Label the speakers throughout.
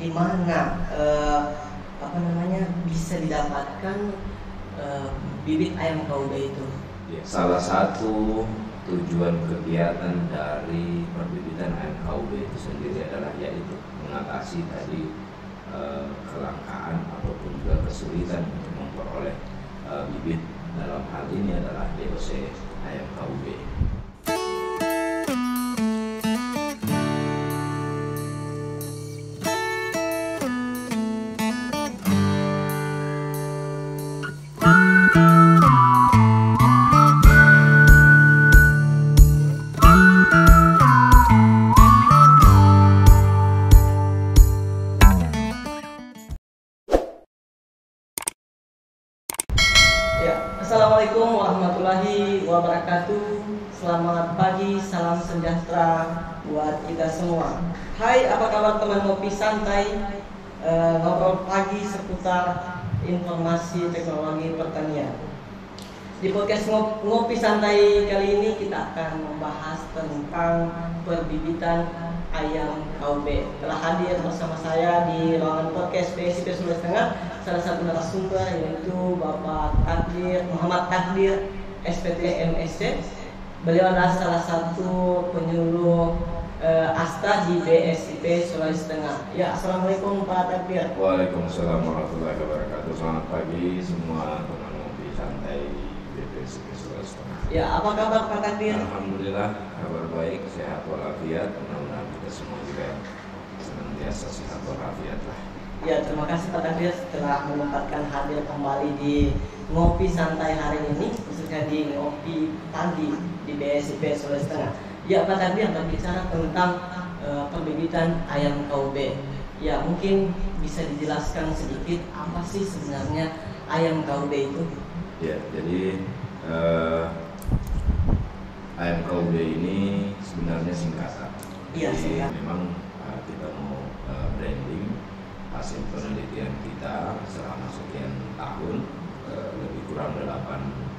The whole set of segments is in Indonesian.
Speaker 1: di mana bisa didapatkan bibit ayam KUB itu?
Speaker 2: Ya, salah satu tujuan kegiatan dari perbibitan ayam KUB itu sendiri adalah yaitu mengatasi tadi kelangkaan ataupun juga kesulitan untuk memperoleh bibit. Dalam hal ini adalah DOC ayam KUB.
Speaker 1: Assalamualaikum warahmatullahi wabarakatuh. Selamat pagi, salam sejahtera buat kita semua. Hai, apa kabar teman ngopi santai? Ngobrol pagi seputar informasi teknologi pertanian. Di podcast ngopi santai kali ini kita akan membahas tentang perbibitan ayam KUB. Telah hadir bersama saya di ruangan podcast PSIP Sulawesi Tengah salah satu narasumber yaitu Bapak Muhammad Takdir SPT MSc. Beliau adalah salah satu penyuluh ASTA di BSIP Sulawesi Tengah. Ya, assalamualaikum Pak Takdir.
Speaker 2: Waalaikumsalam warahmatullahi wabarakatuh. Selamat pagi semua teman ngopi santai BSIP Sulawesi Tengah.
Speaker 1: Ya, apa kabar Pak Takdir?
Speaker 2: Alhamdulillah, kabar baik, sehat walafiat. Mudah-mudahan kita semua juga senantiasa sehat walafiat lah.
Speaker 1: Ya, terima kasih Pak Takdir telah menyempatkan hadir kembali di ngopi santai hari ini, khususnya di ngopi pagi di BSIP Sulawesi Tengah. Ya, Pak Takdir berbicara tentang perbibitan ayam KUB. Ya, mungkin bisa dijelaskan sedikit apa sih sebenarnya ayam KUB itu?
Speaker 2: Ya, jadi ayam KUB ini sebenarnya singkatan.
Speaker 1: Iya, singkat.
Speaker 2: Memang kita mau branding hasil penelitian kita selama sekian tahun, lebih kurang 8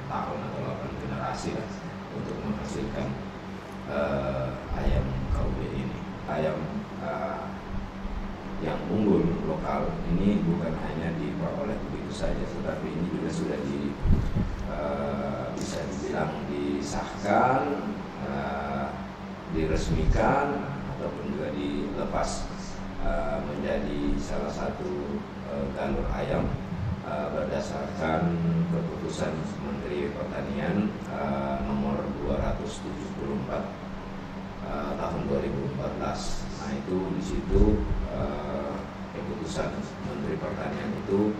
Speaker 2: tahun atau 8 generasi lah, untuk menghasilkan ayam KUB ini. Ayam yang unggul lokal ini bukan hanya diperoleh begitu saja, tetapi ini juga sudah bisa dibilang disahkan, diresmikan ataupun juga dilepas menjadi salah satu galur ayam berdasarkan keputusan Menteri Pertanian nomor 274 tahun 2014. Nah, itu di situ keputusan Menteri Pertanian itu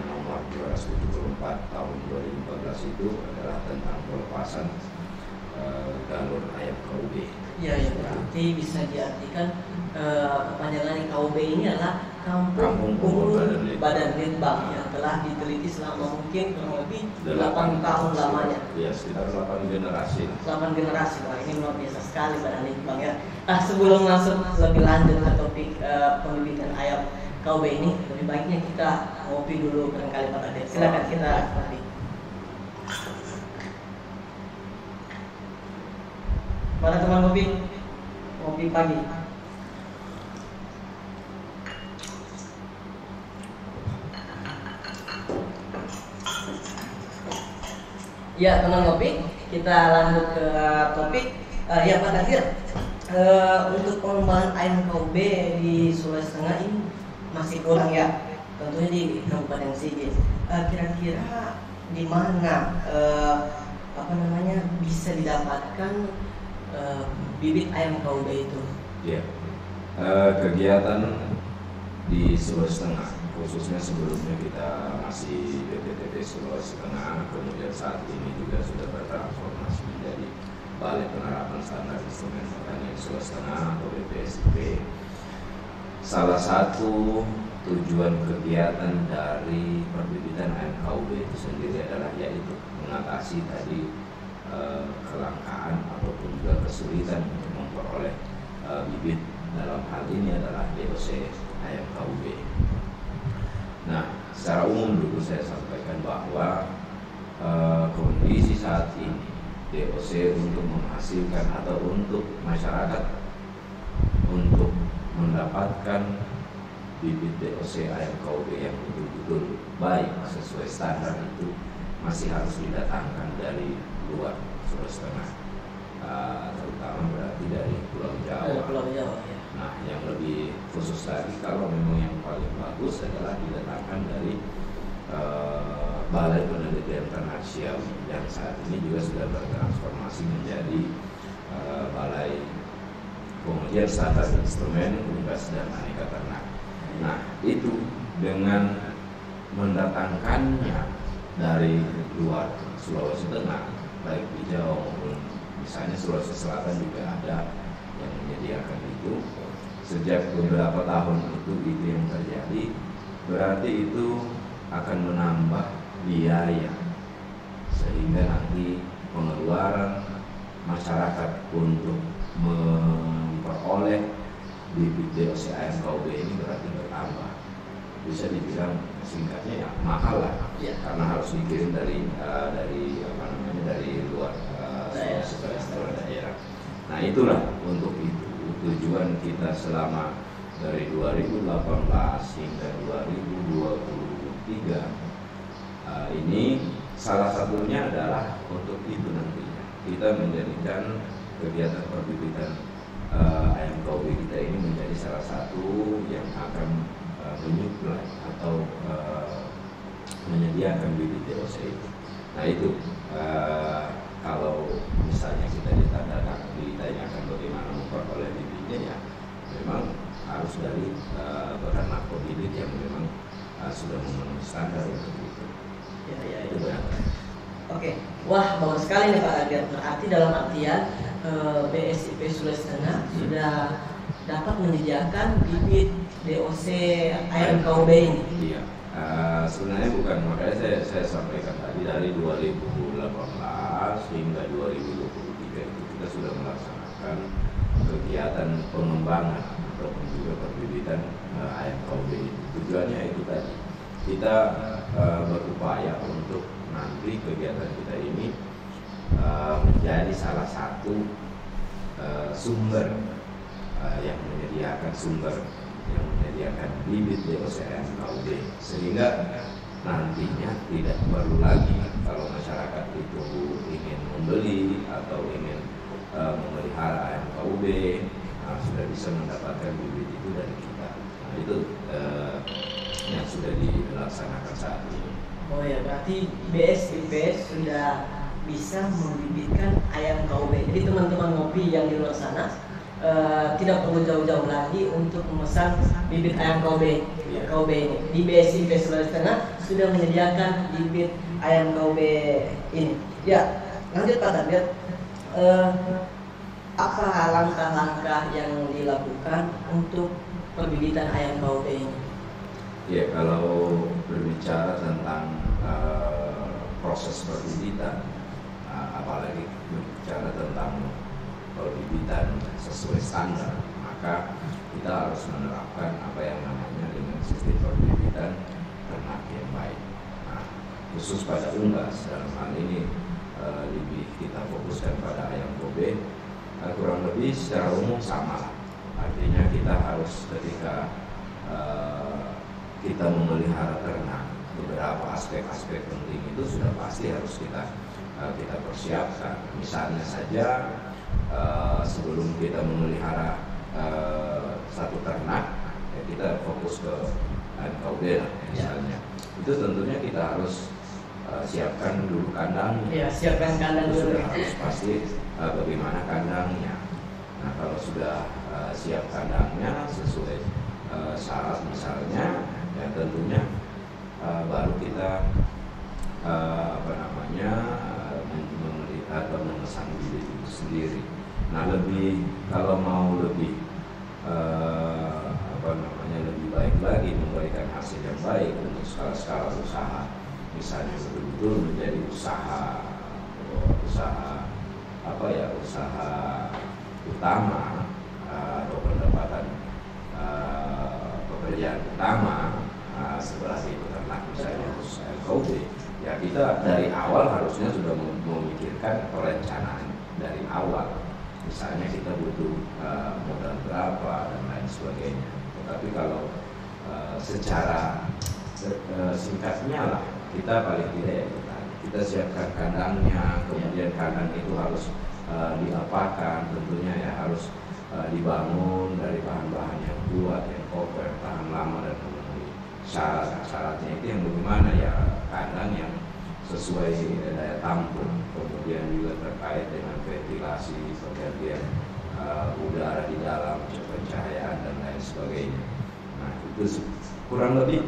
Speaker 2: nomor 274 tahun 2014 itu adalah tentang pelepasan galur ayam KUB.
Speaker 1: Ya, berarti bisa diartikan kepanjangan KUB ini adalah Kampung Unggul Badan Litbang, ya, telah diteliti selama mungkin kurang lebih 8 tahun lamanya.
Speaker 2: Ya, sekitar 8 generasi.
Speaker 1: 8 generasi, wah ini luar biasa sekali Badan Litbang ya. Nah, sebelum masuk lebih lanjut ke topik pembibitan ayam KUB ini, lebih baiknya kita ngopi dulu barangkali Pak Takdir. Silakan kita ngopi. Para teman ngopi pagi. Ya, teman ngopi, kita lanjut ke topik. Ya Pak Takdir, untuk pengembangan ayam KUB di Sulawesi Tengah ini masih kurang ya, tentunya di Kabupaten Sigis. Kira-kira di mana bisa didapatkan bibit ayam KUB itu?
Speaker 2: Ya, kegiatan di Sulawesi Tengah, khususnya sebelumnya kita masih BPTT Sulawesi Tengah, kemudian saat ini juga sudah bertransformasi menjadi Balai Penerapan Standar Instrumen Pertanian Sulawesi Tengah atau BPSIP. Salah satu tujuan kegiatan dari perbibitan ayam KUB itu sendiri adalah yaitu mengatasi tadi kelangkaan ataupun juga kesulitan untuk memperoleh bibit. Dalam hal ini adalah DOC ayam KUB. Nah, secara umum dulu saya sampaikan bahwa kondisi saat ini DOC untuk menghasilkan atau untuk masyarakat untuk mendapatkan bibit DOC ayam KUB yang betul-betul baik sesuai standar itu masih harus didatangkan dari luar Sulawesi Tengah, terutama berarti dari Pulau Jawa.
Speaker 1: Ya.
Speaker 2: Nah, yang lebih khusus lagi kalau memang yang paling bagus adalah didatangkan dari Balai Penelitian Ternak Ciawi yang saat ini juga sudah bertransformasi menjadi Balai Pengujian Standar Instrumen Unggas dan Aneka Ternak. Nah, itu dengan mendatangkannya dari luar Sulawesi Tengah, baik di Jawa maupun misalnya Sulawesi Selatan juga ada yang menyediakan itu. Sejak beberapa tahun itu yang terjadi, berarti itu akan menambah biaya sehingga nanti pengeluaran masyarakat untuk memperoleh bibit DOC ayam KUB ini berarti bertambah. Bisa dibilang singkatnya ya mahal lah,
Speaker 1: ya,
Speaker 2: karena harus dikirim dari luar daerah. Nah, itulah untuk itu tujuan kita selama dari 2018 hingga 2023 ini salah satunya adalah untuk itu nantinya kita menjadikan kegiatan perbibitan ayam KUB kita ini menjadi salah satu yang akan menyuplai atau menyediakan bibit DOC itu. Nah, itu kalau misalnya kita ditanyakan bagaimana memperoleh bibitnya, ya memang harus dari peternak bibit yang memang sudah memenuhi standar untuk itu.
Speaker 1: Ya.
Speaker 2: Itu benar.
Speaker 1: Oke, wah bagus sekali nih Pak Agar. Berarti dalam artian BSIP Sulawesi Tengah sudah dapat menyediakan bibit DOC ayam KUB ini.
Speaker 2: Iya. Sebenarnya bukan, makanya saya sampaikan tadi dari 2018 hingga 2023 itu kita sudah melaksanakan kegiatan pengembangan ataupun juga perbibitan ayam KUB. Tujuannya itu tadi, kita berupaya untuk nanti kegiatan kita ini menjadi salah satu sumber yang menyediakan bibit DOC ayam KUB, sehingga nantinya tidak perlu lagi kalau masyarakat itu ingin membeli atau ingin memelihara ayam KUB, sudah bisa mendapatkan bibit itu dari kita. Nah, itu yang sudah dilaksanakan saat ini.
Speaker 1: Oh ya, berarti BSIP sudah bisa membibitkan ayam KUB. Jadi teman-teman ngopi yang di luar sana tidak perlu jauh-jauh lagi untuk memesan bibit ayam KUB. KUB ini di BSIP Sulawesi Tengah sudah menyediakan bibit ayam KUB ini. Ya, lanjut Pak Tabir. Apa langkah-langkah yang dilakukan untuk perbibitan ayam KUB ini?
Speaker 2: Ya, kalau berbicara tentang proses perbibitan, apalagi berbicara tentang perbibitan sesuai standar, maka kita harus menerapkan apa yang namanya dengan sistem perbibitan ternak yang baik. Nah, khusus pada unggas dalam hal ini lebih kita fokuskan pada ayam KUB, kurang lebih secara umum sama. Artinya kita harus ketika kita memelihara ternak, beberapa aspek-aspek penting itu sudah pasti harus kita persiapkan. Misalnya saja sebelum kita memelihara satu ternak, ya kita fokus ke KUB misalnya. Itu tentunya kita harus siapkan dulu kandang.
Speaker 1: Ya, siapkan kandang dulu.
Speaker 2: Sudah harus pasti bagaimana kandangnya. Nah, kalau sudah siap kandangnya sesuai syarat misalnya, ya tentunya baru kita memesan bibit itu sendiri. Nah, kalau mau lebih lebih baik lagi, memberikan hasil yang baik untuk skala-skala usaha, misalnya betul-betul menjadi usaha utama atau pendapatan pekerjaan utama setelah itu ternak misalnya KUB, ya kita dari awal harusnya sudah memikirkan perencanaan dari awal. Misalnya kita butuh modal berapa dan lain sebagainya. Tetapi kalau secara singkatnya lah, kita paling tidak ya kita siapkan kandangnya, kemudian kandang itu harus diapakan, tentunya ya harus dibangun dari bahan-bahan yang kuat, yang kokoh, yang tahan lama dan memenuhi syarat-syaratnya itu yang bagaimana ya, kandang yang sesuai daya tampung, kemudian juga terkait dengan ventilasi, pergantian udara di dalam, pencahayaan dan lain sebagainya. Nah itu kurang lebih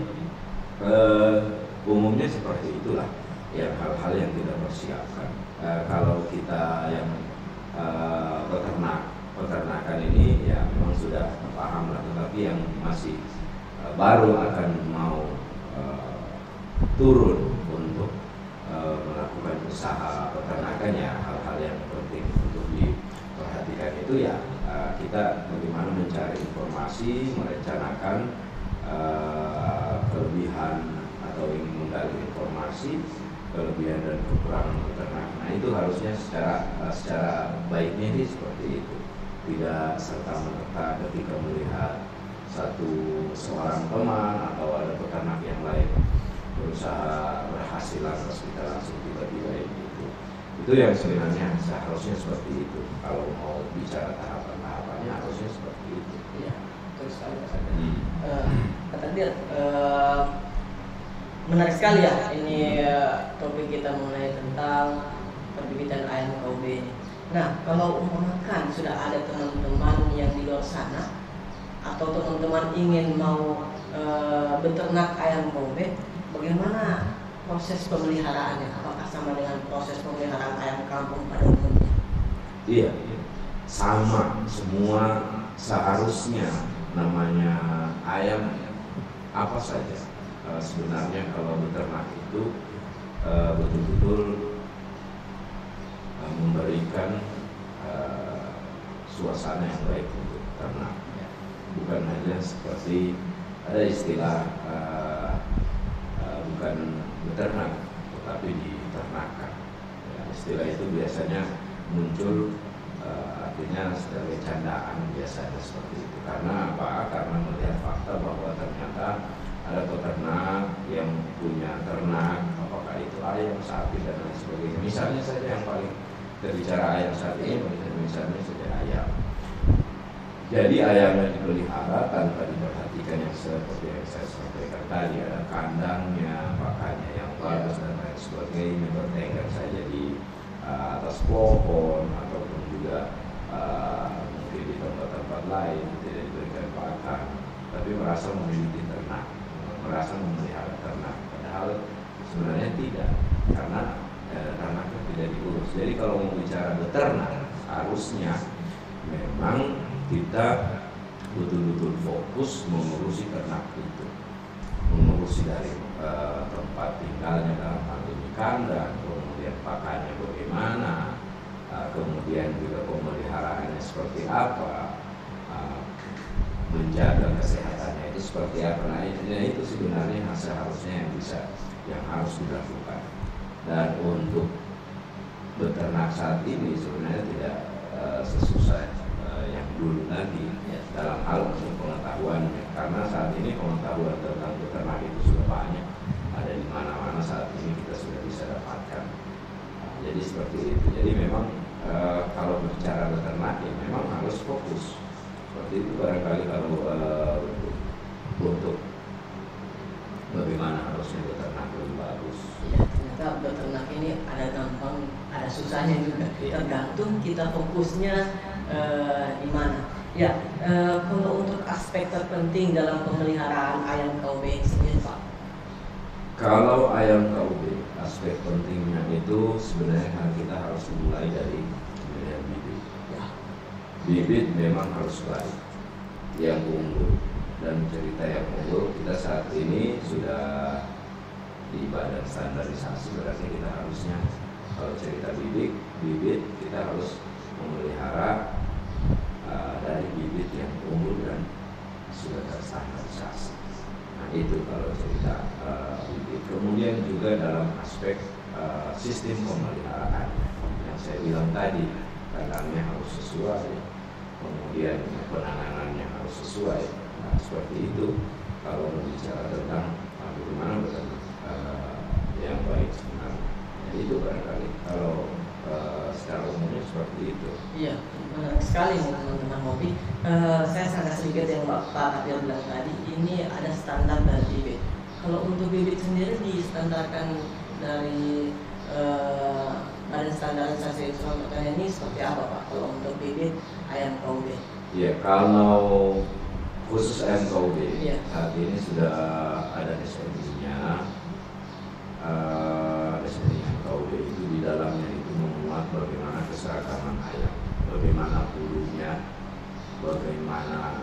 Speaker 2: umumnya seperti itulah yang hal-hal yang kita persiapkan. Kalau kita yang peternakan ini ya memang sudah paham lah, tetapi yang masih baru akan mau turun untuk melakukan usaha peternakan, ya hal-hal yang penting untuk diperhatikan itu ya kita bagaimana mencari informasi, merencanakan kelebihan atau ingin menggali informasi kelebihan dan kekurangan peternak. Nah itu harusnya secara baiknya ini seperti itu, tidak serta merta ketika melihat seorang teman atau ada peternak yang lain berusaha berhasil lantas kita langsung tiba-tiba itu. Itu yang sebenarnya seharusnya seperti itu. Kalau mau bicara tahapan-tahapannya harusnya seperti itu.
Speaker 1: Iya, terus sekali Kata dia menarik sekali ya ini topik kita mengenai tentang perbibitan ayam KUB ini. Nah, kalau umpamakan sudah ada teman-teman yang di luar sana atau teman-teman ingin mau beternak ayam KUB, bagaimana proses pemeliharaannya? Apakah sama dengan proses pemeliharaan ayam kampung pada umumnya?
Speaker 2: Iya, sama semua seharusnya. Namanya ayam apa saja sebenarnya kalau beternak itu betul-betul memberikan suasana yang baik untuk ternak, bukan hanya seperti ada istilah bukan beternak tetapi diternakan ya, istilah itu biasanya muncul artinya sebagai candaan biasanya seperti itu. Karena apa? Karena melihat fakta bahwa ternyata ada peternak yang punya ternak, apakah itu ayam, sapi dan lain sebagainya. Misalnya saja yang paling berbicara ayam saat ini, misalnya saja ayam. Jadi ayam yang dipelihara tanpa diperhatikan yang seperti yang saya sampaikan tadi, ada kandangnya, pakannya yang bagus dan lain sebagainya, bertengger saja di atas pohon ataupun juga mungkin di tempat-tempat lain tidak diberikan pakan, tapi merasa memiliki ternak, merasa memelihara ternak, padahal sebenarnya tidak, karena ternaknya tidak diurus. Jadi kalau mau bicara beternak, harusnya memang kita betul-betul fokus mengurusi ternak itu, mengurusi dari tempat tinggalnya dalam hal ini kandang, kemudian pakannya bagaimana, kemudian juga pemeliharaannya seperti apa, menjaga kesehatannya itu seperti apa. Nah itu sebenarnya seharusnya yang harus dilakukan. Dan untuk beternak saat ini sebenarnya tidak sesusah yang dulu lagi dalam hal untuk pengetahuannya, karena saat ini pengetahuan tentang beternak itu sudah banyak, ada di mana-mana saat ini kita sudah bisa dapatkan. Jadi seperti itu. Jadi memang kalau bicara beternak ya memang harus fokus seperti itu. Barangkali kalau untuk bagaimana harusnya beternak lebih bagus.
Speaker 1: Ya, ternyata beternak ini ada gampang, ada susahnya juga. Tergantung kita fokusnya di mana. Ya, kalau untuk aspek terpenting dalam pemeliharaan ayam KUB sendiri, Pak.
Speaker 2: Kalau ayam KUB, aspek pentingnya itu sebenarnya kita harus mulai dari pemilihan bibit. Ya. Bibit memang harus baik, yang unggul. Dan cerita yang unggul, kita saat ini sudah di badan standarisasi, berarti kita harusnya kalau cerita bibit kita harus memelihara dari bibit yang unggul dan sudah terstandarisasi. Nah itu kalau cerita bibit. Kemudian juga dalam aspek sistem pemeliharaan yang saya bilang tadi, kandangnya harus sesuai, kemudian penanganannya harus sesuai. Nah seperti itu. Kalau seperti itu.
Speaker 1: Iya, menarik sekali nih teman-teman Mopi. Saya sangat sedikit yang Pak Kapil bilang tadi, ini ada standar dari bibit. Kalau untuk bibit sendiri distandarkan dari Badan Standarisasi Instrumen Pertanian ini seperti apa Pak? Kalau untuk bibit ayam KUB?
Speaker 2: Ya, kalau khusus ayam KUB saat ini sudah ada SNI-nya. SNI KUB itu di dalamnya itu memuat bagaimana keseragaman ayam, bagaimana bulunya, bagaimana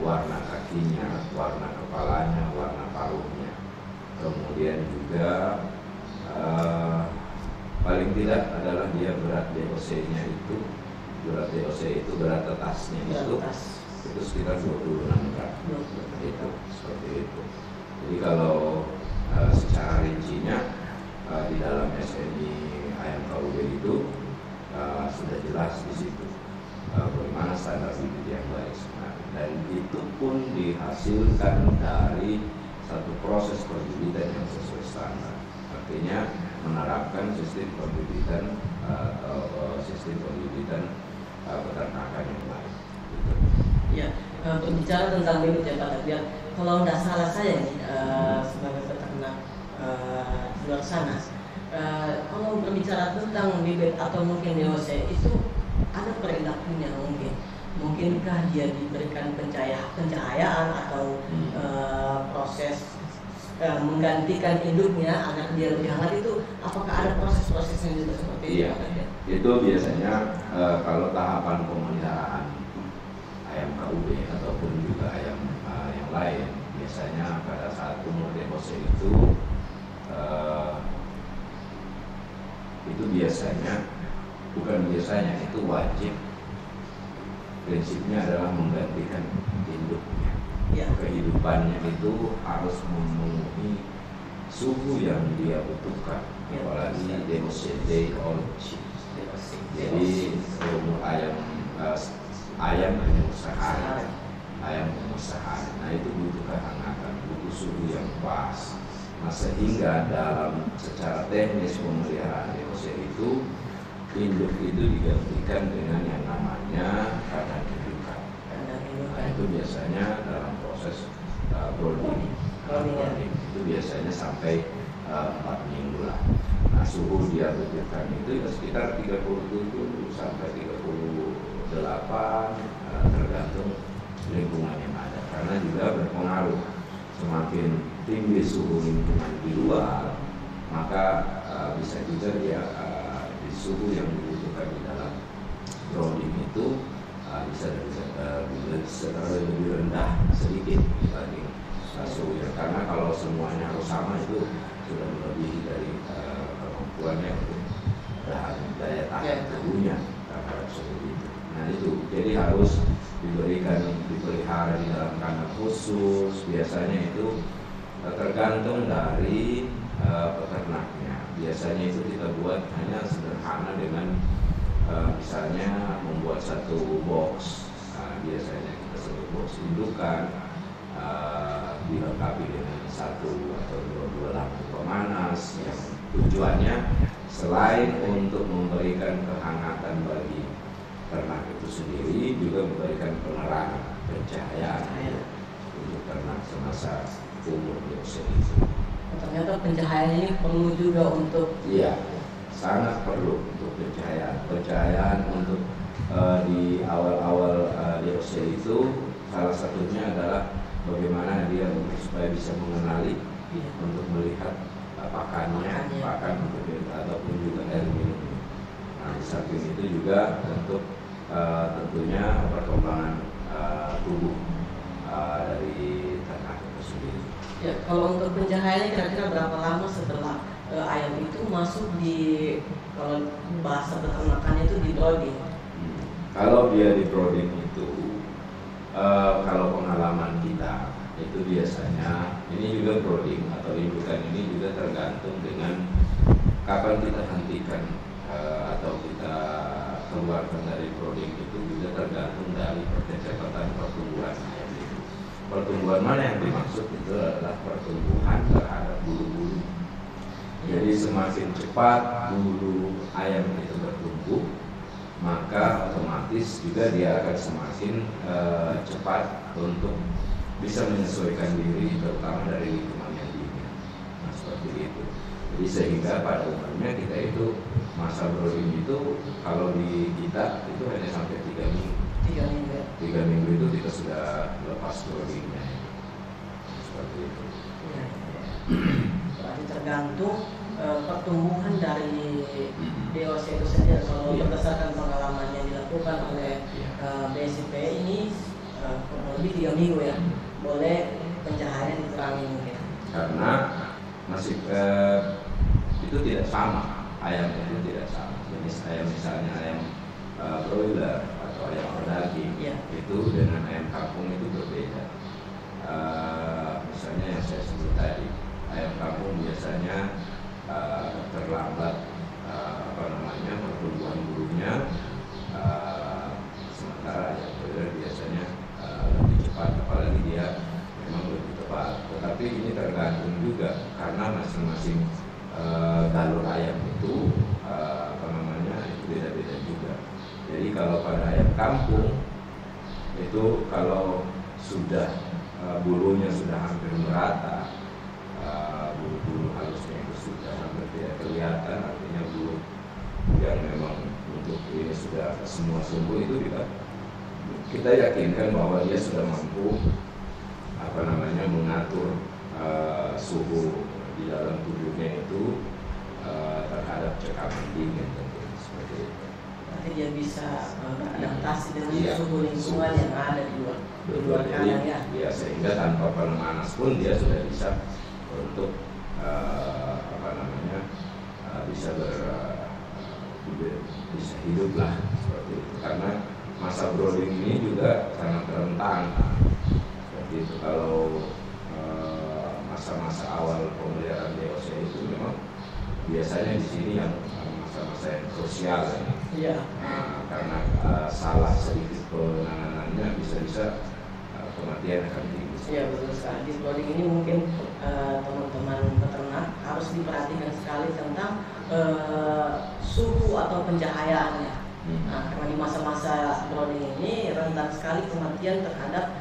Speaker 2: warna kakinya, warna kepalanya, warna paruhnya. Kemudian juga paling tidak adalah dia berat DOC-nya itu, berat tetasnya itu sekitar 26 gram. Itu seperti itu. Jadi kalau secara rincinya di dalam SNI ayam KUB itu sudah jelas di situ bagaimana standar bibit yang baik sebenarnya, dan itu pun dihasilkan dari satu proses perbibitan yang sesuai standar. Artinya menerapkan sistem perbibitan atau sistem perbibitan peternakan yang baik. Gitu.
Speaker 1: Ya, berbicara tentang bibit ya Pak Kapil, kalau tidak salah saya nih sebagai peternak di luar sana, kalau berbicara tentang bibit atau mungkin DOC itu ada perilakunya mungkinkah dia diberikan pencahayaan atau proses menggantikan induknya agar dia lebih hangat, itu apakah ada proses-proses yang juga seperti itu?
Speaker 2: Iya, itu biasanya kalau tahapan pemeliharaan ayam KUB ataupun juga ayam yang lain, biasanya pada saat umur DOC itu biasanya, bukan biasanya, itu wajib, prinsipnya adalah menggantikan induknya.
Speaker 1: Ya.
Speaker 2: Kehidupannya itu harus memenuhi suhu yang dia butuhkan, apalagi DOC, day old chick. Jadi umur ayam pengusahaan, nah itu butuh kehangatan, butuh suhu yang pas. Nah, sehingga dalam secara teknis pemeliharaan DOC itu induk itu digantikan dengan yang namanya kandang indukan. Nah, itu biasanya dalam proses browning itu biasanya sampai 4 minggu lah. Nah, suhu dia butuhkan itu ya sekitar 37 sampai 38 tergantung lingkungan yang ada, karena juga berpengaruh. Semakin tinggi suhu lingkungan di luar, maka bisa juga dia di suhu yang dibutuhkan di dalam browning itu bisa lebih rendah sedikit dibanding suhu, karena kalau semuanya harus sama itu sudah melebihi dari kemampuannya untuk daya tahan tubuhnya terhadap suhu itu. Nah itu jadi harus dipelihara di dalam kandang khusus. Biasanya itu tergantung dari peternaknya. Biasanya itu kita buat hanya sederhana dengan misalnya membuat satu box. Biasanya kita sebut box indukan, dilengkapi dengan satu atau dua lampu pemanas yang tujuannya selain untuk memberikan kehangatan bagi ternak itu sendiri, juga memberikan penerangan, pencahayaan untuk ternak semasa umur DOC itu.
Speaker 1: Ternyata pencahayaan ini perlu juga untuk
Speaker 2: sangat perlu untuk pencahayaan untuk di awal-awal DOC itu. Salah satunya adalah bagaimana dia supaya bisa mengenali, untuk melihat pakannya, pakan ataupun juga air minum. Nah, di samping itu juga untuk tentunya perkembangan tubuh dari ternak itu sendiri.
Speaker 1: Ya, kalau untuk pencahayaan kira-kira berapa lama setelah ayam itu masuk di, kalau bahasa peternakan itu, di browning?
Speaker 2: Kalau dia di browning itu, kalau pengalaman kita itu biasanya ini juga browning atau indukan ini juga tergantung dengan kapan kita hentikan atau kita keluarkan dari browning, itu juga tergantung dari kecepatan pertumbuhan ayam itu. Pertumbuhan mana yang dimaksud itu adalah pertumbuhan terhadap bulu-bulu. Jadi semakin cepat bulu ayam itu bertumbuh, maka otomatis juga dia akan semakin cepat untuk bisa menyesuaikan diri, terutama dari lingkungan yang dingin. Nah, seperti itu. Jadi sehingga pada umumnya kita itu masa browing itu kalau di kita itu hanya sampai 3 minggu. 3 minggu itu kita sudah lepas browingnya. Seperti itu.
Speaker 1: Ya. Berarti tergantung pertumbuhan dari DOC itu sendiri. Kalau berdasarkan pengalaman yang dilakukan oleh BSIP ini kurang lebih 3 minggu ya, boleh pencahayaan dikurangi mungkin.
Speaker 2: Karena masih itu tidak sama, ayamnya itu tidak sama. Jenis ayam misalnya ayam broiler atau ayam berdaging itu dengan ayam kampung itu berbeda. Misalnya yang saya sebut tadi, ayam kampung biasanya terlambat pertumbuhan bulunya, sementara ayam broiler biasanya lebih cepat, apalagi dia memang lebih tepat. Tetapi ini tergantung juga karena masing-masing galur ayam itu itu beda-beda juga. Jadi kalau pada ayam kampung itu kalau sudah bulunya sudah hampir merata, bulu-bulu halusnya itu sudah hampir tidak kelihatan, artinya bulu yang memang untuk ini sudah semua sumbu itu kita yakinkan bahwa dia sudah mampu mengatur suhu di dalam tubuhnya itu terhadap cekaman dingin seperti itu.
Speaker 1: Nanti dia bisa beradaptasi dengan suhu lingkungan yang ada di luar kandang ya.
Speaker 2: Ya, sehingga tanpa pemanas pun dia sudah bisa untuk bisa hidup lah seperti itu. Karena masa browning ini juga sangat rentan seperti itu. Kalau masa-masa awal pemeliharaan DOC itu memang biasanya di sini yang masa-masa yang krusial ya. Karena salah sedikit penanganannya bisa-bisa kematian akan tinggi.
Speaker 1: Iya betul sekali. Di browning ini mungkin teman-teman peternak harus diperhatikan sekali tentang suhu atau pencahayaannya. Nah, karena di masa-masa browning ini rentan sekali kematian terhadap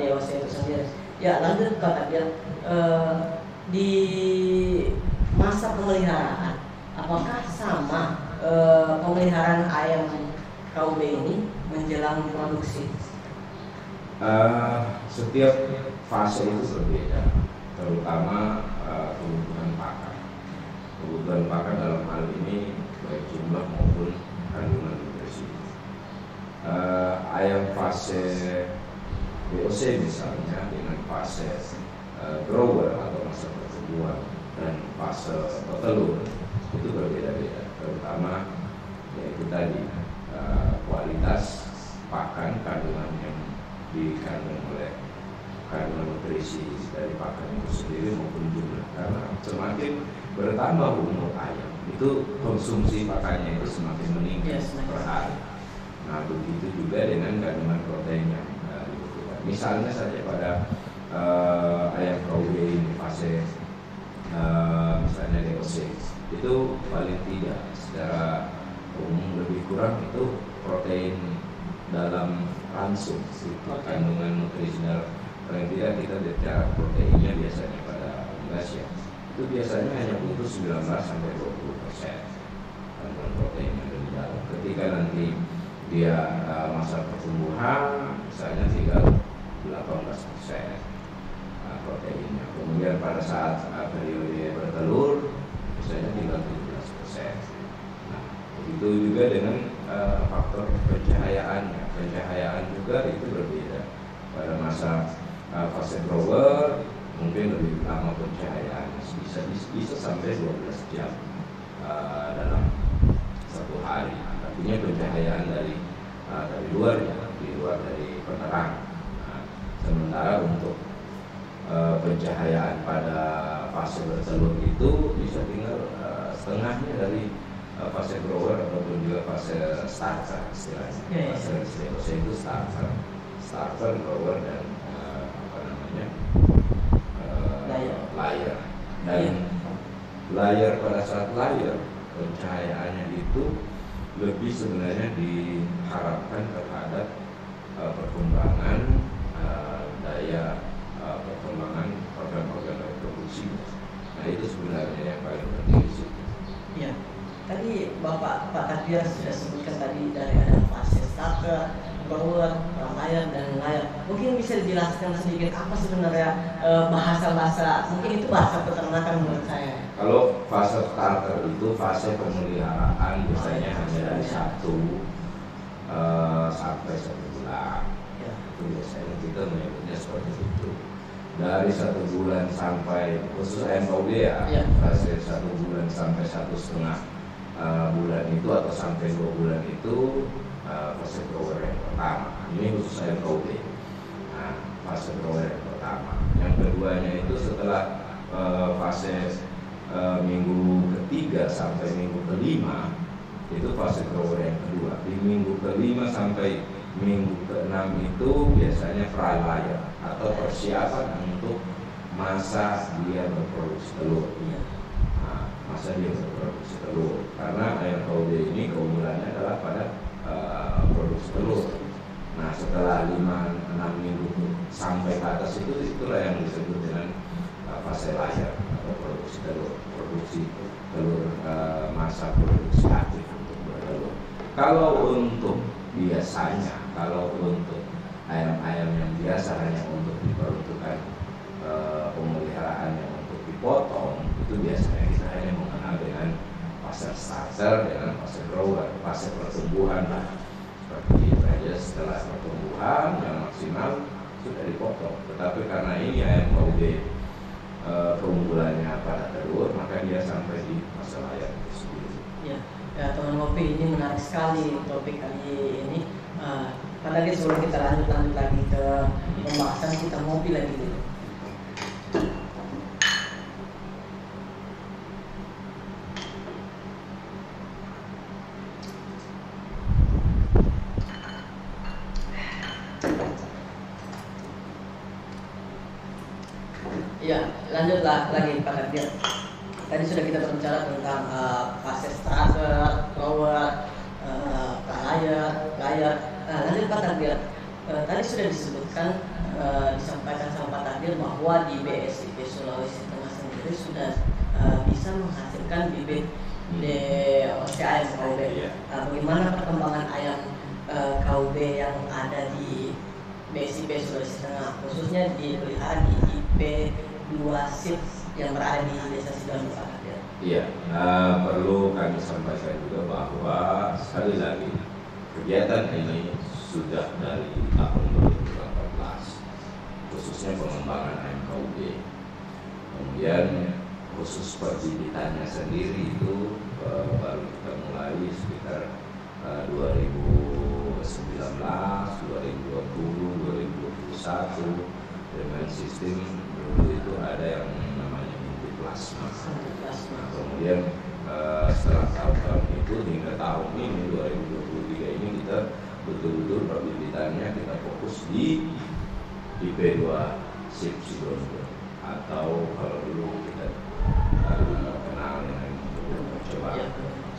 Speaker 1: DOC itu sendiri. Ya, lanjut Kak Kadir, di masa pemeliharaan, apakah sama pemeliharaan ayam KUB ini menjelang produksi?
Speaker 2: Setiap fase itu berbeda, terutama kebutuhan pakan. Kebutuhan pakan dalam hal ini baik jumlah maupun kandungan nutrisi. Ayam fase DOC misalnya dengan fase grower atau masa pertumbuhan dan fase petelur itu berbeda-beda, terutama yaitu tadi kualitas pakan, kandungan yang dikandung oleh kandungan nutrisi dari pakan itu sendiri maupun jumlah. Karena semakin bertambah umur ayam itu konsumsi pakannya itu semakin meningkat per hari. Nah begitu juga dengan kandungan protein yang dibutuhkan. Misalnya saja pada ayam KUB ini fase misalnya DOC itu paling tidak secara umum lebih kurang itu protein dalam ransum kandungan nutrisional paling tidak kita bicara proteinnya biasanya pada unggas ya itu biasanya hanya butuh 19 sampai 20% kandungan protein yang ada di dalam. Ketika nanti dia masa pertumbuhan misalnya tinggal 18% proteinnya. Kemudian pada saat periode bertelur misalnya tinggal 17%. Nah, begitu juga dengan faktor pencahayaannya. Pencahayaan juga itu berbeda. Pada masa fase grower mungkin lebih lama pencahayaannya, bisa sampai 12 jam dalam satu hari. Artinya pencahayaan dari luar ya, di luar dari penerang. Nah, sementara untuk pencahayaan pada fase bertelur itu bisa tinggal setengahnya dari fase grower ataupun juga fase starter istilahnya. Fase DOC itu starter, grower dan layer. Dan layer pada saat layer pencahayaannya itu lebih sebenarnya diharapkan terhadap perkembangan daya perkembangan organ-organ reproduksi. Nah itu sebenarnya yang paling penting di situ.
Speaker 1: Ya, tadi Pak Takdir sudah sebutkan tadi dari ada fase starter, grower, layar dan layar. Mungkin bisa dijelaskan sedikit apa sebenarnya bahasa-bahasa, mungkin itu bahasa peternakan menurut saya.
Speaker 2: Kalau fase starter itu fase pemeliharaan biasanya hanya dari 1 sampai 1 bulan.
Speaker 1: Ya.
Speaker 2: Itu biasanya kita menyebutnya seperti itu. Dari 1 bulan sampai khusus MOB ya. Fase 1 bulan sampai 1,5 bulan itu atau sampai 2 bulan itu fase grower yang pertama. Ini khusus MOB. Nah, fase grower yang pertama. Yang keduanya itu setelah fase minggu ketiga sampai minggu kelima itu fase grower yang kedua. Di minggu kelima sampai minggu ke-6 itu biasanya pralayar atau persiapan untuk masa dia berproduksi telur. Nah, masa dia berproduksi telur karena ayam KUB ini keunggulannya adalah pada produksi telur. Nah setelah 5-6 minggu sampai ke atas itulah yang disebut dengan fase layar atau produksi telur, masa produksi aktif untuk bertelur. Kalau untuk biasanya, kalau untuk ayam-ayam yang biasa hanya untuk diperuntukkan pemeliharaan yang untuk dipotong, itu biasanya kita hanya mengenal dengan fase starter dengan fase grower, fase pertumbuhan lah. Seperti itu aja, setelah pertumbuhan yang maksimal sudah dipotong. Tetapi karena ini ayam KUB keunggulannya pada telur, maka dia sampai di fase layar itu sendiri.
Speaker 1: Ya, teman ngopi ini menarik sekali topik kali ini. Padahal sebelum kita lanjut lagi ke pembahasan, kita ngopi lagi dulu. Ya, lanjutlah lagi Pak Takdir. Tadi sudah kita berbicara tentang fase starter, grower, layar. Lanjut Pak Takdir. Tadi sudah disebutkan, disampaikan sama Pak Takdir bahwa di BSIP Sulawesi Tengah sendiri sudah bisa menghasilkan bibit ayam KUB. Bagaimana perkembangan ayam KUB yang ada di BSIP Sulawesi Tengah, khususnya dipelihara di IP 2 SIP yang berada di Desa Sidoarjo, Pak Takdir?
Speaker 2: Iya, perlu kami sampaikan juga bahwa sekali lagi kegiatan ini sudah dari tahun 2018, khususnya pengembangan ayam KUB. Kemudian khusus perbibitannya sendiri itu baru kita mulai sekitar 2019, 2020, 2021 dengan sistem dulu itu ada yang namanya inti plasma. Nah, kemudian setelah tahun-tahun itu hingga tahun ini 2023 ini kita betul-betul perbibitannya kita fokus di IP2 SIP Sidoarjo, atau kalau dulu kita kenal dengan percobaan.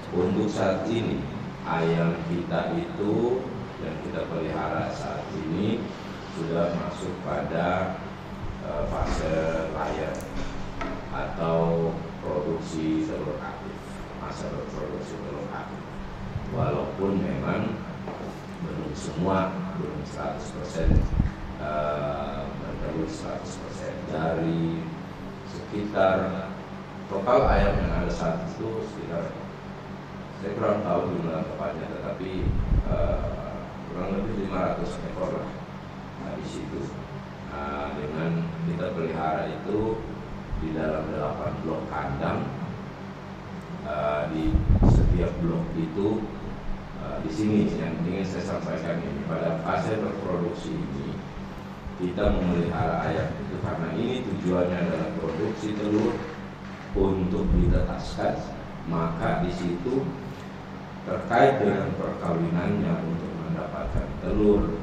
Speaker 2: Untuk saat ini ayam kita itu yang kita pelihara saat ini sudah masuk pada fase layar atau produksi telur aktif, masa berproduksi telur aktif. Walaupun memang belum semua, belum 100% bertelur 100%. Dari sekitar total ayam yang ada saat itu sekitar, saya kurang tahu jumlah tepatnya, tetapi kurang lebih 500 ekor lah di situ. Dengan kita pelihara itu di dalam 8 blok kandang, di setiap blok itu di sini yang ingin saya sampaikan ini, pada fase berproduksi ini kita memelihara ayam itu karena ini tujuannya adalah produksi telur untuk ditetaskan, maka di situ terkait dengan perkawinannya untuk mendapatkan telur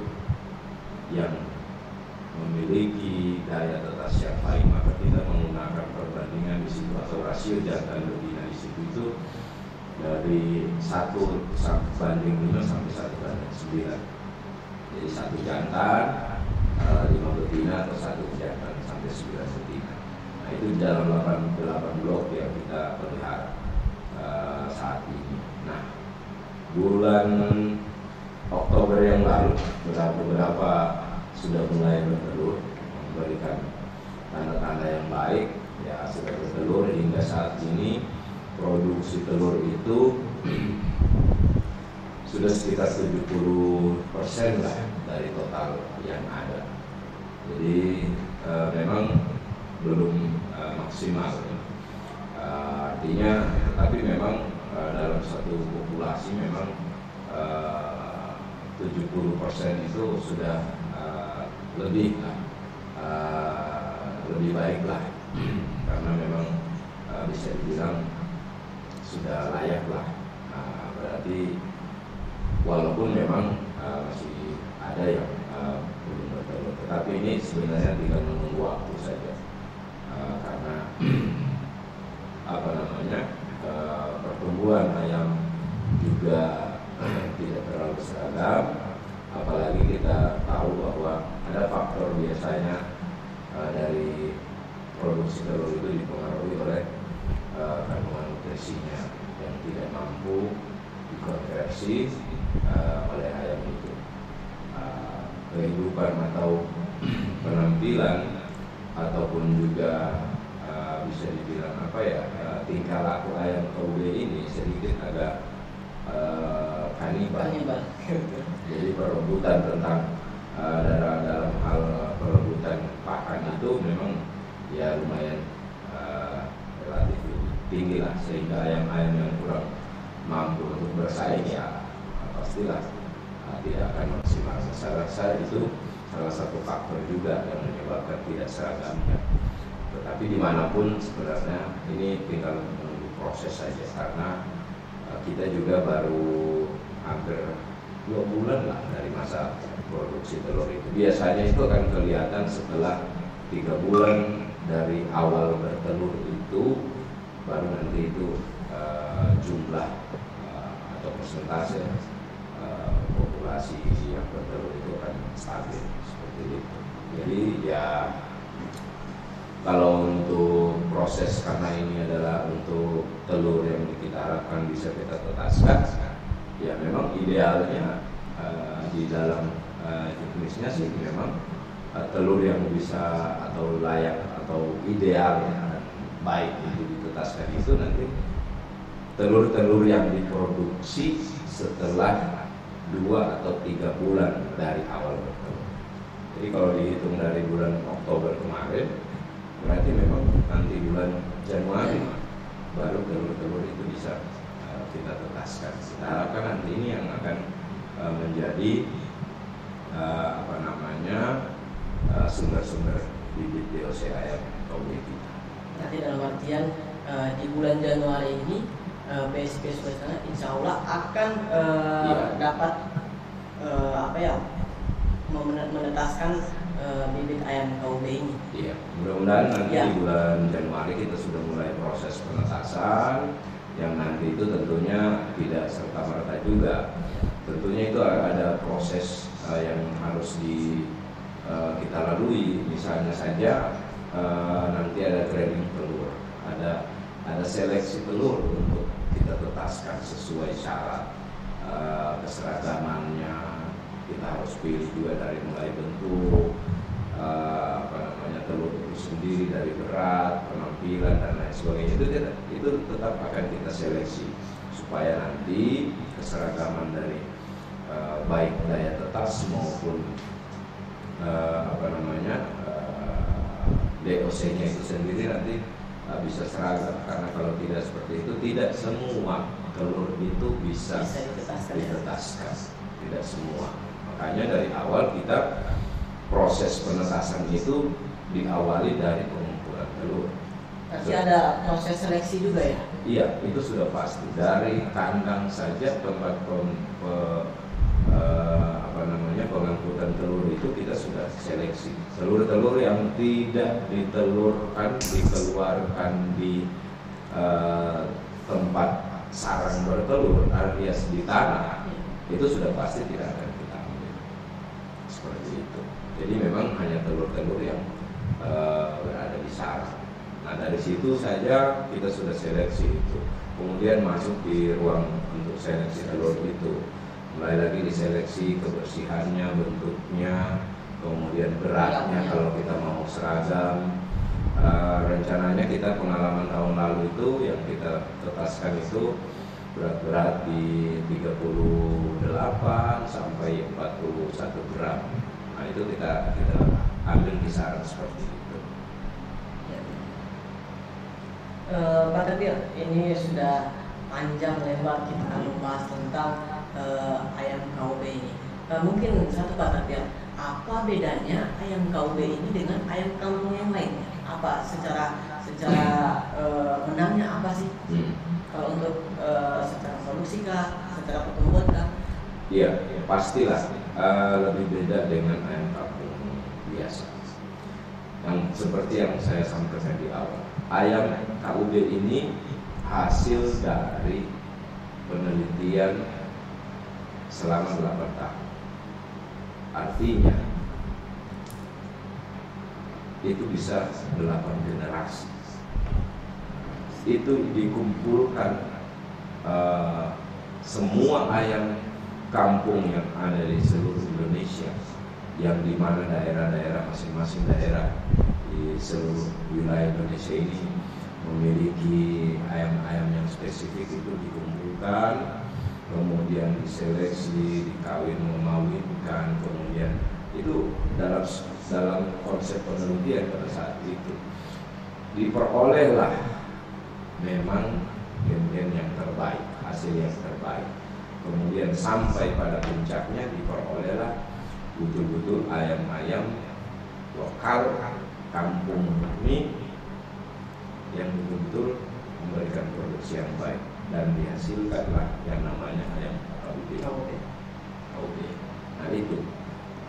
Speaker 2: yang memiliki daya tetas yang baik, maka kita menggunakan perbandingan di situ atau rasio jantan betina di situ itu dari 1:5 sampai 1:9. Jadi 1 jantan, 5 betina atau 1 jantan sampai 9 betina. Nah itu dalam 8 blok yang kita pelihara saat ini. Nah bulan Oktober yang lalu beberapa sudah mulai bertelur, memberikan tanda-tanda yang baik, ya sudah bertelur hingga saat ini. Produksi telur itu sudah sekitar 70% lah dari total yang ada. Jadi memang belum maksimal. Artinya, tapi memang dalam satu populasi memang 70% itu sudah lebih baik lah, karena memang bisa dibilang sudah layak lah. Berarti walaupun memang masih ada yang belum bertelur, tetapi ini sebenarnya tinggal menunggu waktu saja, karena pertumbuhan ayam juga tidak terlalu seragam, apalagi kita tahu bahwa ada faktor biasanya dari produksi telur itu dipengaruhi oleh kandungan nutrisinya yang tidak mampu dikonversi oleh ayam itu. Kehidupan atau penampilan ataupun juga bisa dibilang tingkah laku ayam KUB ini sedikit agak kanibal. Jadi perebutan tentang dalam hal perebutan pakan itu memang ya lumayan relatif tinggi lah, sehingga ayam-ayam yang kurang mampu untuk bersaing ya pastilah tidak akan maksimal. Saya rasa itu salah satu faktor juga yang menyebabkan tidak seragamnya. Tetapi dimanapun sebenarnya ini tinggal menunggu proses saja, karena kita juga baru hampir 2 bulan lah dari masa produksi telur itu. Biasanya itu akan kelihatan setelah 3 bulan dari awal bertelur itu, baru nanti itu jumlah atau persentase populasi yang bertelur itu akan stabil seperti itu. Jadi ya kalau untuk proses, karena ini adalah untuk telur yang kita harapkan bisa kita tetaskan, ya memang idealnya di dalam jenisnya sih memang telur yang bisa atau layak atau ideal baik itu ditetaskan itu nanti telur-telur yang diproduksi setelah 2 atau 3 bulan dari awal bertelur. Jadi kalau dihitung dari bulan Oktober kemarin, berarti memang nanti bulan Januari baru telur-telur itu bisa kita tetaskan. Kita harapkan nanti ini yang akan menjadi sumber-sumber bibit DOC ayam KUB kita.
Speaker 1: Nanti dalam artian di bulan Januari ini PSP Sulawesi insya Allah akan dapat menetaskan bibit ayam KUB ini.
Speaker 2: Iya, mudah-mudahan nanti di bulan Januari kita sudah mulai proses penetasan, yang nanti itu tentunya tidak serta-merta juga. Tentunya itu ada proses yang harus kita lalui. Misalnya saja nanti ada grading telur, ada seleksi telur untuk kita tetaskan sesuai syarat keseragamannya. Kita harus pilih juga dari mulai bentuk telur itu sendiri, dari berat, penampilan dan lain sebagainya. Itu tetap akan kita seleksi supaya nanti keseragaman dari baik daya tetas maupun DOC-nya itu sendiri nanti bisa seragam, karena kalau tidak seperti itu tidak semua telur itu bisa ditetaskan. Tidak semua. Makanya dari awal kita proses penetasan itu diawali dari pengumpulan telur.
Speaker 1: Tapi ada proses seleksi juga ya?
Speaker 2: Iya, itu sudah pasti. Dari kandang saja tempat pengangkutan telur itu kita sudah seleksi. Telur-telur yang tidak dikeluarkan di tempat sarang bertelur alias di tanah, itu sudah pasti tidak akan kita ambil seperti itu. Jadi memang hanya telur-telur yang berada di sarang. Nah dari situ saja kita sudah seleksi itu, kemudian masuk di ruang untuk seleksi telur itu, mulai lagi diseleksi kebersihannya, bentuknya, kemudian beratnya kalau kita mau seragam. Rencananya kita pengalaman tahun lalu itu yang kita tetaskan itu berat-berat di 38 sampai 41 gram. Nah itu kita ambil kisaran seperti itu.
Speaker 1: Pak Tepir, ini sudah panjang lebar kita membahas tentang ayam KUB ini. Mungkin satu Pak Tepir, apa bedanya ayam KUB ini dengan ayam kampung yang lainnya? Apa secara menangnya apa sih? Kalau untuk secara produksi kah, secara pertumbuhan kah?
Speaker 2: Iya, pastilah lebih beda dengan ayam kampung biasa. Yang seperti yang saya sampaikan di awal, ayam KUB ini hasil dari penelitian selama 8 tahun. Artinya itu bisa 8 generasi. Itu dikumpulkan semua ayam kampung yang ada di seluruh Indonesia, yang dimana daerah-daerah masing-masing daerah di seluruh wilayah Indonesia ini memiliki ayam-ayam yang spesifik, itu dikumpulkan, kemudian diseleksi, dikawin memawinkan, kemudian itu dalam konsep penelitian pada saat itu diperolehlah memang gen-gen yang terbaik, hasil yang terbaik. Kemudian sampai pada puncaknya diperolehlah betul-betul ayam-ayam lokal kampung ini yang betul-betul memberikan produksi yang baik, dan dihasilkanlah yang namanya ayam KUB. Nah itu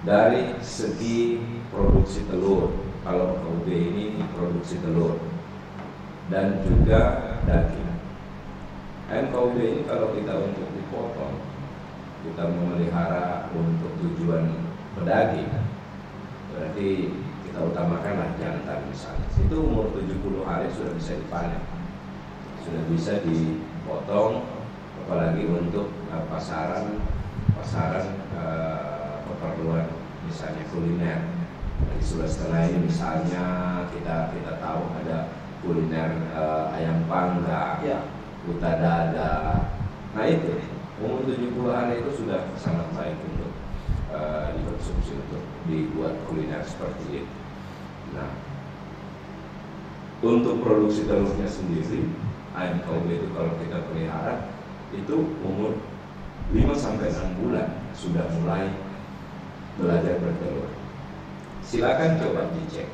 Speaker 2: dari segi produksi telur, kalau KUB ini produksi telur dan juga daging. Ayam KUB ini kalau kita untuk dipotong, kita memelihara untuk tujuan pedaging, berarti kita utamakanlah jantan misalnya. Itu umur 70 hari sudah bisa dipanen, sudah bisa dipotong, apalagi untuk pasaran keperluan misalnya kuliner. Di Sulawesi Tengah ini misalnya kita tahu ada kuliner ayam panggang, kuta dada. Nah itu umur 70 hari itu sudah sangat baik untuk dikonsumsi, untuk dibuat kuliner seperti itu. Nah untuk produksi telurnya sendiri, ayam KUB itu kalau kita pelihara itu umur 5-6 bulan sudah mulai belajar bertelur. Silakan coba dicek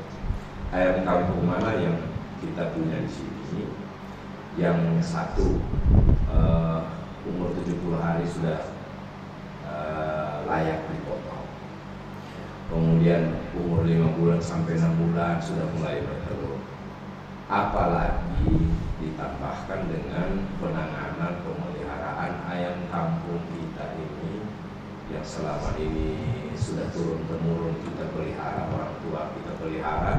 Speaker 2: ayam kampung mana yang kita punya di sini. Yang satu umur 70 hari sudah layak dipotong. Kemudian umur 5 bulan sampai 6 bulan sudah mulai bertelur. Apalagi ditambahkan dengan penanganan pemeliharaan ayam kampung kita ini yang selama ini sudah turun-temurun kita pelihara, orang tua kita pelihara,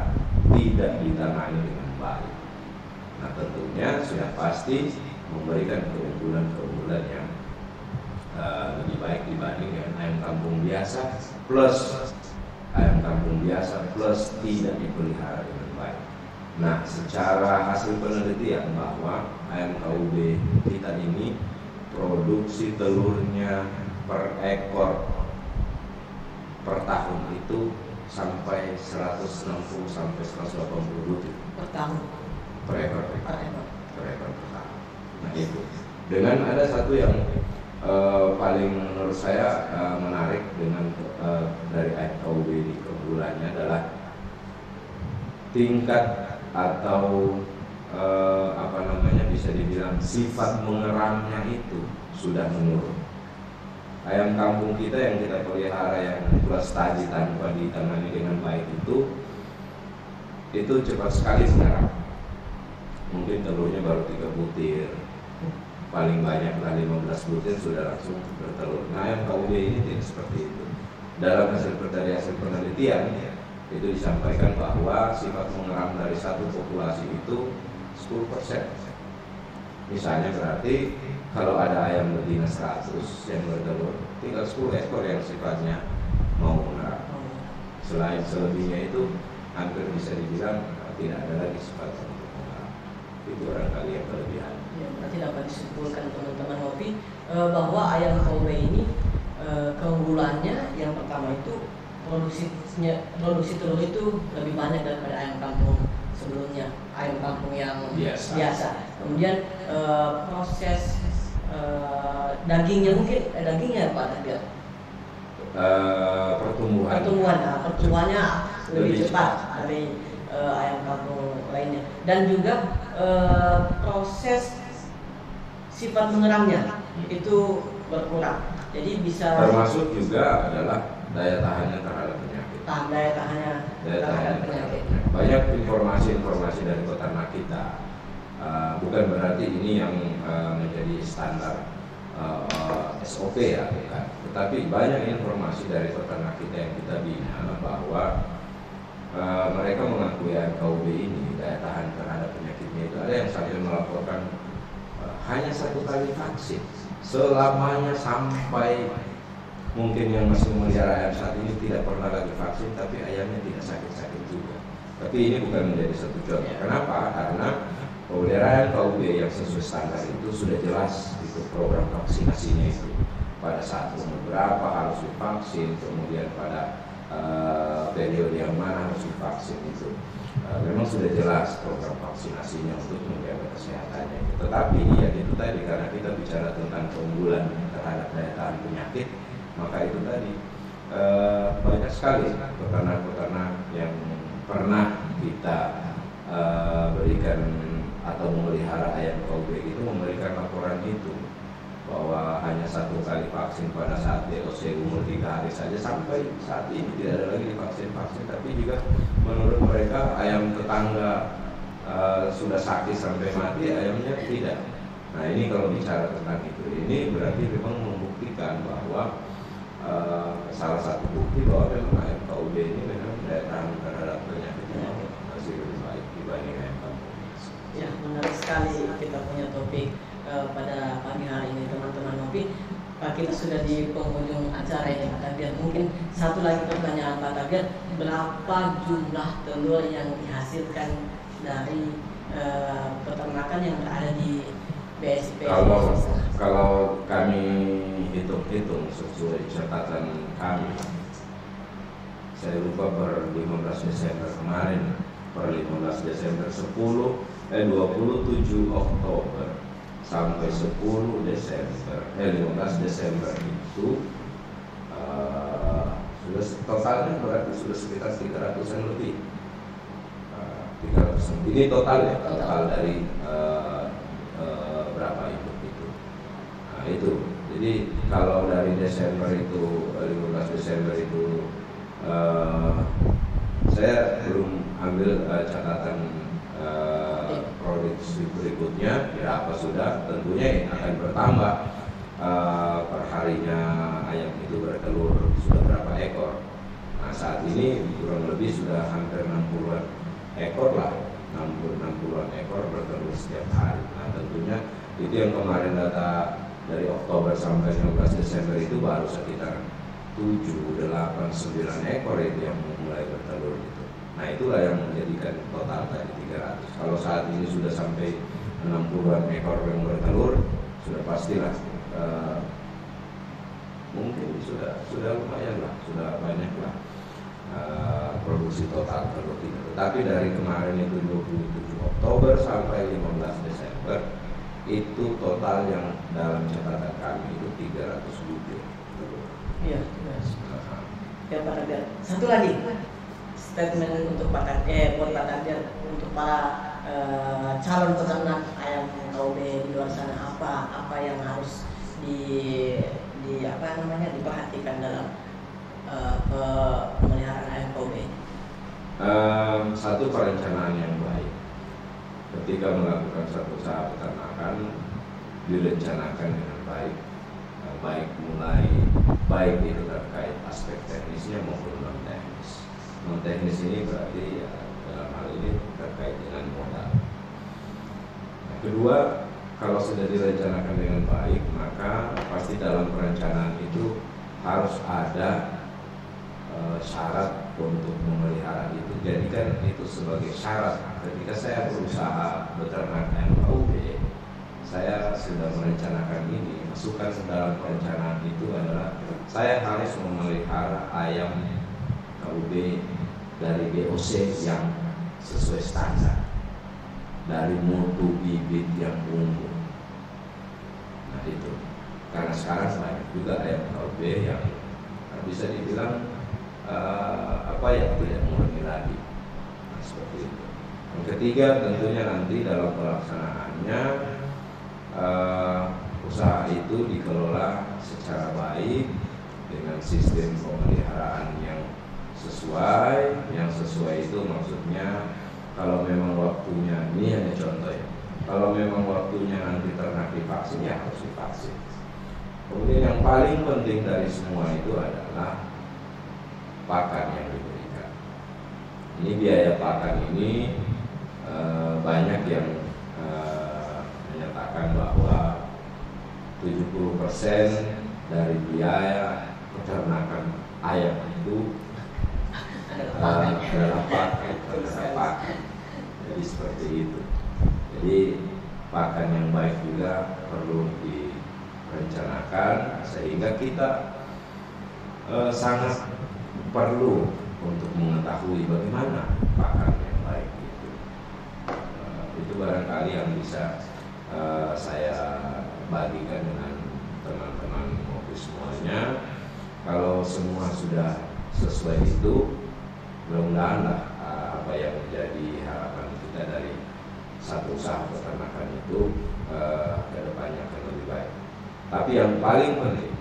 Speaker 2: tidak ditangani dengan baik. Nah tentunya sudah pasti memberikan keunggulan-keunggulan yang lebih baik dibanding dengan ayam kampung biasa plus tidak dipelihara dengan baik. Nah secara hasil penelitian bahwa ayam KUB kita ini produksi telurnya per ekor per tahun itu sampai 160 sampai 180 butir
Speaker 1: Per tahun.
Speaker 2: per ekor per tahun. Nah itu dengan ada satu yang paling menurut saya menarik dengan dari ayam KUB di keunggulannya adalah tingkat atau bisa dibilang sifat mengeramnya itu sudah menurun. Ayam kampung kita yang kita pelihara yang plus tadi tanpa ditangani dengan baik itu cepat sekali mengeram. Mungkin telurnya baru 3 butir, paling banyak lah 15 butir sudah langsung bertelur. Nah ayam KUB ini tidak seperti itu. Dalam hasil penelitian itu disampaikan bahwa sifat mengeram dari satu populasi itu 10%. Misalnya berarti kalau ada ayam betina 100 yang bertelur, tinggal 10 ekor yang sifatnya mau mengeram. Selain selebihnya itu hampir bisa dibilang tidak ada lagi sifat untuk mengeram. Itu barangkali yang kelebihan.
Speaker 1: Ya, berarti dapat disimpulkan teman-teman Novi bahwa ayam KUB ini keunggulannya yang pertama itu produksi telur itu lebih banyak daripada ayam kampung sebelumnya, ayam kampung yang biasa. Kemudian proses dagingnya mungkin dagingnya Pak Tabiat. Pertumbuhannya lebih cepat dari ayam kampung lainnya, dan juga proses sifat mengeramnya itu berkurang. Jadi bisa
Speaker 2: termasuk juga adalah daya tahannya terhadap penyakit.
Speaker 1: Daya tahannya terhadap penyakit.
Speaker 2: Banyak informasi dari peternak kita. Bukan berarti ini yang menjadi standar SOP ya, bukan. Tetapi banyak informasi dari peternak kita yang kita bina bahwa mereka mengakui ayam KUB ini daya tahan terhadap penyakitnya itu ada yang sampai melaporkan hanya 1 kali vaksin selamanya, sampai mungkin yang masih memelihara ayam saat ini tidak pernah lagi vaksin, tapi ayamnya tidak sakit-sakit juga. Tapi ini bukan menjadi satu contoh. Kenapa? Karena pemeliharaan KUB yang sesuai standar itu sudah jelas itu program vaksinasinya itu. Pada saat umur berapa harus divaksin, kemudian pada periode yang mana harus divaksin itu. Memang sudah jelas program vaksinasinya untuk menjaga kesehatannya. Tetapi ya itu tadi, karena kita bicara tentang keunggulan terhadap daya tahan penyakit, maka itu tadi banyak sekali peternak-peternak yang pernah kita berikan atau memelihara ayam KUB itu memberikan laporan itu, bahwa hanya 1 kali vaksin pada saat DOC umur 3 hari saja, sampai saat ini tidak ada lagi divaksin-vaksin. Tapi juga menurut mereka ayam tetangga sudah sakit sampai mati, ayamnya tidak. Nah ini kalau bicara tentang itu, ini berarti memang membuktikan bahwa salah satu bukti bahwa memang ayam KUB ini memang daya tahan terhadap penyakitnya masih lebih baik dibanding ayam kampung.
Speaker 1: Ya, menarik sekali kita punya topik pada pagi hari ini teman-teman Novi. Kita sudah di penghujung acara ini Pak Tabiat. Mungkin satu lagi pertanyaan Pak Tabiat, berapa jumlah telur yang dihasilkan dari peternakan yang berada di BSIP?
Speaker 2: Kalau kami hitung-hitung sesuai catatan kami, saya lupa per 15 Desember kemarin, per 15 Desember 27 Oktober sampai 10 Desember 15 Desember itu sudah totalnya berarti sudah sekitar 300-an lebih. 300-an. Ini total ya, total dari berapa itu. Nah itu. Jadi kalau dari Desember itu 15 Desember itu saya belum ambil catatan produksi berikutnya berapa sudah, tentunya akan bertambah perharinya ayam itu bertelur sudah berapa ekor. Nah saat ini kurang lebih sudah hampir 60-an ekor lah, 60-an ekor bertelur setiap hari. Nah tentunya itu yang kemarin data dari Oktober sampai 15 Desember itu baru sekitar 7, 8, 9 ekor itu yang mulai bertelur gitu. Nah itulah yang menjadikan total tadi 300. Kalau saat ini sudah sampai 60-an ekor yang bertelur, sudah pastilah mungkin sudah lumayan lah, sudah banyak lah produksi total telur kita. Tetapi dari kemarin itu 27 Oktober sampai 15 Desember itu total yang dalam catatan kami itu 300 butir.
Speaker 1: Iya. Ya Pak Tabiat. Satu lagi statement untuk Pak Tabiat, untuk para calon peternak ayam KUB di luar sana, apa yang harus diperhatikan dalam pemeliharaan ayam KUB?
Speaker 2: Satu, perencanaan yang baik. Ketika melakukan satu usaha peternakan, direncanakan dengan baik, baik itu terkait aspek teknisnya maupun non teknis. Non teknis ini berarti ya, dalam hal ini terkait dengan modal. Nah, kedua, kalau sudah direncanakan dengan baik, maka pasti dalam perencanaan itu harus ada syarat untuk memelihara itu. Jadikan itu sebagai syarat. Ketika saya berusaha beternak MKUB, saya sudah merencanakan ini. Masukkan dalam perencanaan itu adalah saya harus memelihara ayam KUB dari BOC yang sesuai standar, dari mutu bibit yang unggul. Nah itu, karena sekarang banyak juga ayam KUB yang bisa dibilang yang tidak murni lagi. Nah, seperti itu. Yang ketiga, tentunya nanti dalam pelaksanaannya usaha itu dikelola secara baik dengan sistem pemeliharaan yang sesuai. Yang sesuai itu maksudnya kalau memang waktunya, ini hanya contoh ya, kalau memang waktunya nanti ternak divaksin, ya harus divaksin. Kemudian yang paling penting dari semua itu adalah pakan yang diberikan. Ini biaya pakan ini banyak yang menyatakan bahwa 70% dari biaya peternakan ayam itu adalah pakan. Jadi seperti itu. Jadi pakan yang baik juga perlu direncanakan sehingga kita sangat perlu untuk mengetahui bagaimana pakan yang baik itu. Itu barangkali yang bisa saya bagikan dengan teman-teman ngopi semuanya. Kalau semua sudah sesuai itu, mudah-mudahan apa yang menjadi harapan kita dari satu usaha peternakan itu ke depannya akan lebih baik. Tapi yang paling penting,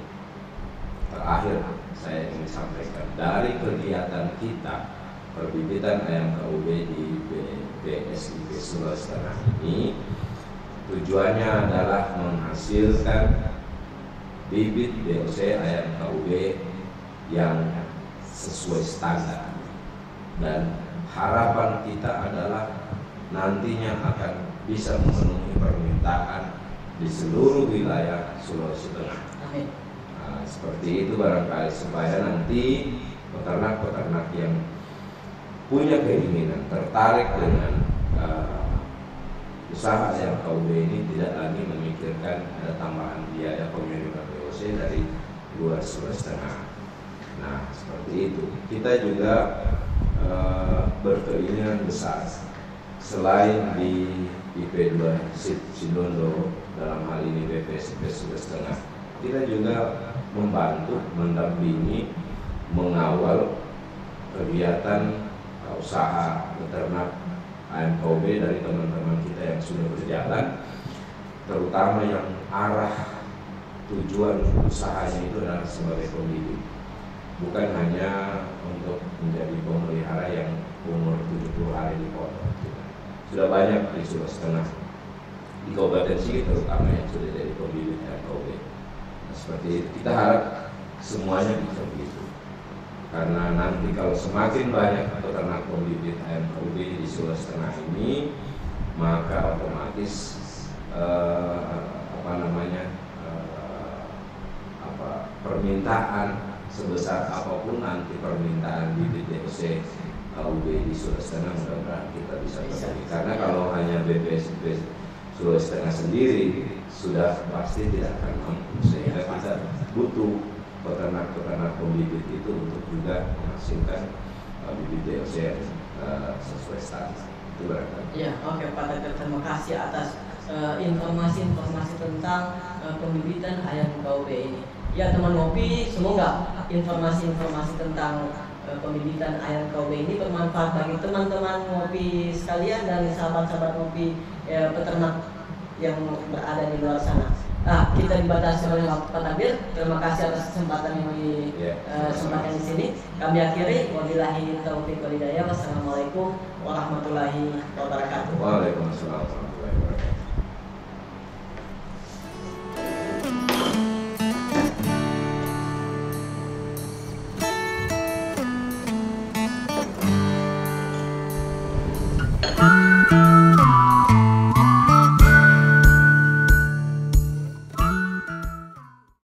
Speaker 2: terakhir saya ingin sampaikan, dari kegiatan kita perbibitan ayam KUB di BSIP Sulawesi Tengah ini, tujuannya adalah menghasilkan bibit BOC ayam KUB yang sesuai standar, dan harapan kita adalah nantinya akan bisa memenuhi permintaan di seluruh wilayah Sulawesi Tengah.
Speaker 1: Amin.
Speaker 2: Nah, seperti itu barangkali supaya nanti peternak-peternak yang punya keinginan tertarik dengan usaha ayam KUB ini tidak lagi memikirkan ada tambahan biaya pengiriman BOC dari luar Sulawesi Tengah. Nah, seperti itu. Kita juga berkeinginan besar selain di IP2 Sidondo, dalam hal ini BPSP Sulawesi Tengah, kita juga membantu, mendampingi, mengawal kegiatan usaha beternak ayam KUB dari teman-teman kita yang sudah berjalan, terutama yang arah tujuan usahanya itu adalah sebagai pembibit, bukan hanya untuk menjadi pemelihara yang umur 70 hari di pondok. Sudah banyak di Sulawesi Tengah, di Kabupaten Sigit terutama yang sudah jadi pembibit ayam KUB. Nah, seperti itu kita harap semuanya bisa begitu. Karena nanti kalau semakin banyak peternak pembibit ayam KUB di Sulawesi Tengah ini, maka otomatis permintaan sebesar apapun nanti permintaan bibit BOC KUB di Sulawesi Tengah, mudah-mudahan kita bisa penuhi. Karena kalau hanya BPSP Sulawesi Tengah sendiri sudah pasti tidak akan mampu, sehingga kita butuh peternak-peternak pembibit itu untuk juga menghasilkan bibit BOC sesuai standar. Itu barangkali.
Speaker 1: Ya, oke Pak Tegar, terima kasih atas informasi-informasi tentang pembibitan ayam KUB ini. Ya teman ngopi, semoga informasi-informasi tentang pembibitan ayam KUB ini bermanfaat bagi teman-teman ngopi sekalian dan sahabat-sahabat ngopi peternak yang berada di luar sana. Nah, kita dibatasi oleh waktu Pak Tabir. Terima kasih atas kesempatan yang disempatkan di sini. Kami akhiri. Wabillahi taufiq wal hidayah. Wassalamualaikum warahmatullahi wabarakatuh.
Speaker 2: Waalaikumsalam warahmatullahi wabarakatuh.
Speaker 3: Thank you.